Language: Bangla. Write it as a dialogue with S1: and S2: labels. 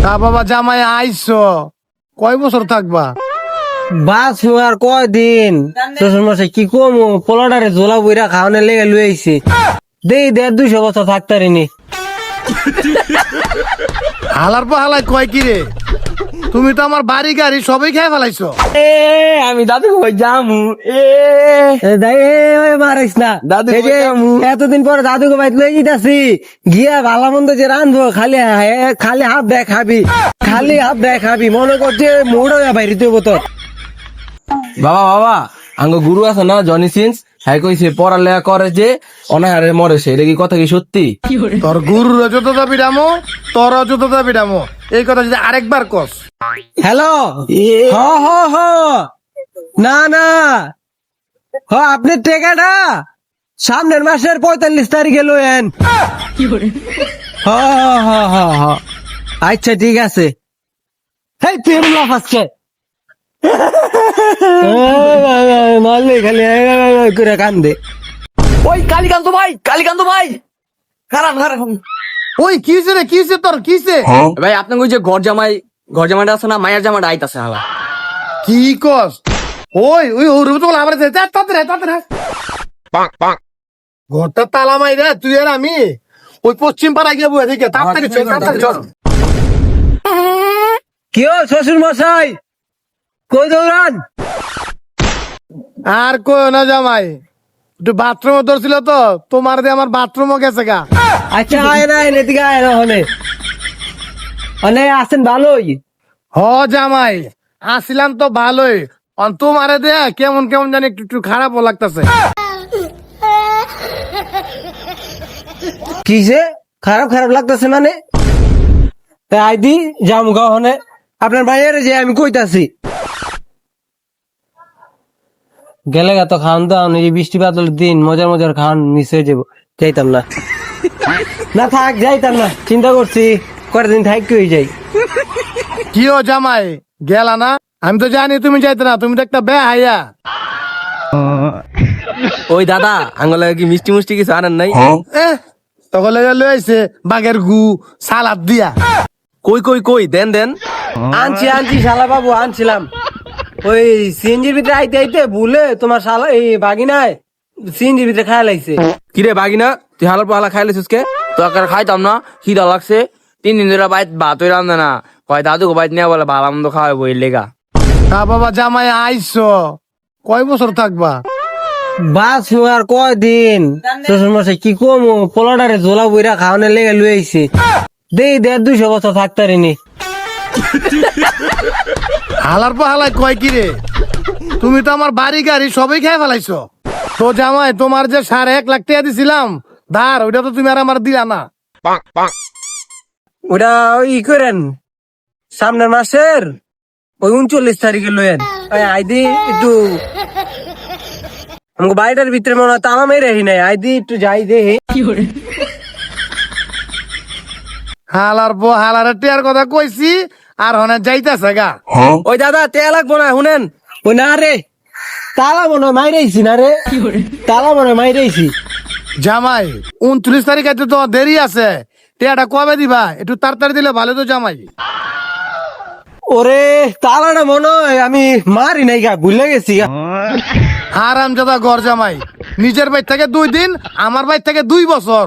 S1: তা বাবা জামাই আইসো, কয় বছর থাকবা?
S2: বাস আর কয়দিন শ্বশুর মশাই কি কম পোলাডারে ঝোলা বইরা খাওয়ানে লেগে লুই আইছে। দেই 200 বছর থাকতারিনি।
S1: হালার পর হালাই কয় কি রে, তুমি তো আমার বাড়ি গাড়ি সবই খেয়ে ফেলাইছো।
S2: আমি দাদু কই যামু মারিস না দাদু, এতদিন পরে দাদু কো বাইত লই যাইতাছি, গিয়া ভালো মন্দ যে রান্ধবো খালি খালি হাফ দেখ খাবি, খালি হাফ দেখ খাবি, মনে করছে মোড় বাইরে দেবো তোর। বাবা বাবা আঙ্গ গুরু আছে না জনি সিন্স, হ্যাঁ কইছে পড়ালেখা করে যে অনাহারে মরে সে, এটা কি কথা কি সত্যি?
S1: তোর গুরুর যতটা পিডামো তোর যতটা পিডামো, এই কথা যদি আরেকবার কস।
S2: হ্যালো হ হ হ না না হ, আপনি টেকাটা সামনের মাসের 45 তারিখে লয়েন। হ হ হ হ আচ্ছা ঠিক আছে। হেই তুই লাফ আজকে মারলে খালি করে কান্দে।
S3: ওই কালীকান্ত ভাই, কালীকান্ত ভাই, খারান খারান।
S1: ওই কিছে রে, কিছে তোর কিছে?
S3: ভাই আপনার ওই যে ঘর জামাইটা আছে না, মায়ের জামাটা আইতাছে হালা।
S1: কি কস? ওই ওই ওর তো আবার তাড়াতাড়ি ঘরটা তালা মাই রে, তুই আর আমি ওই পশ্চিম পাড়ায় গিয়ে বসে থেকে তাড়াতাড়ি চল।
S2: কি ও শ্বশুর মশাই, কই দৌড়ান?
S1: আর কই না জামাই, একটু বাথরুমে ধরছিল তো, তোমার দিয়ে আমার বাথরুমও গেছে গা।
S2: আচ্ছা আয় না এদিকে আয় না হলে অনে আছেন ভালোই।
S1: হ জামাই আসিলাম তো ভালোই, তোমারে দে কেমন কেমন জানি একটু একটু খারাপও লাগতেছে।
S2: কিসে খারাপ খারাপ লাগতেছে মানে? আইদি যাম গা হনে আপনার ভাইয়ের যে আমি কইতাছি গেলে গা তো খাওয়ান দাওয়ান, এই বৃষ্টি বাদলের দিন মজার মজার খাওয়ান মিস হয়ে যাবো, যাইতাম না। না থাক যাইতাম না, চিন্তা করছি কয়েকদিন থাক হয়ে যাই।
S1: কি ও জামাই গেলা না? আমি তো জানি তুমি যাইতে না, তুমি তো একটা বেহাইয়া।
S3: ওই দাদা আঙ্গলে কি মিষ্টি মুষ্টি কিছু আনেন নাই?
S1: তখন লেগে লইছে বাঘের গু সালাদ দিয়া।
S3: কই কই কই দেন দেন।
S2: আনছি আনছি শালা বাবু আনছিলাম, ওই সিএনজির ভিতরে আইতে আইতে ভুলে তোমার শালা এই বাগিনায় সিএনজির ভিতরে খায় লাগছে।
S3: কিরে বাগিনা, তুই হালার পালা খাইলেছিস কে? তোকে আর খাইতাম না, খিদা লাগছে। 3 দিন ধরে বাইত ভাতই রান্ধে না, কয় দাদুকে বাইত নিয়ে বলে ভালো মন্দ খাওয়াই বই লেগা।
S1: তা বাবা জামাই আইসো, কয় বছর থাকবা?
S2: বাস আর কয়দিন শ্বশুর মশাই কি কম পোলাডারে ঝোলা বইরা খাওয়ানে লেগে লুই আইছে। দেই 200 বছর থাকতারিনি।
S1: হালার পর হালাই কয় কি রে, তুমি তো আমার বাড়ি গাড়ি সবই খেয়ে ফেলাইছো। তো জামাই তোমার যে 1.5 লাখ টাকা দিছিলাম ধার, ওইটা তো তুমি আর আমার দিলা না।
S2: ওটা ই করেন সামনের মাসের ওই 39 তারিখে লয়েন। আইদি একটু আমাকে বাড়িটার ভিতরে মনে হয় তালা মেরে নাই, আইদি একটু যাই দে।
S1: হালার পর হালার টিয়ার কথা কইছি আর হনে যাইতেছে গা।
S2: ওই দাদা তে লাগবো না শুনেন, ওই না রে তালা মনে হয় মাইরেছি না রে, তালা মনে হয় মাইরেছি।
S1: জামাই 29 তারিখ আছে তো দেরি আছে, টিয়াটা কবে দিবা? একটু তাড়াতাড়ি দিলে ভালো তো জামাই।
S2: ওরে তালাটা মনে হয় আমি মারি নাই গা, ভুলে গেছি গা।
S1: আরাম জাদা ঘর জামাই, নিজের বাইর থেকে 2 দিন, আমার বাইর থেকে 2 বছর।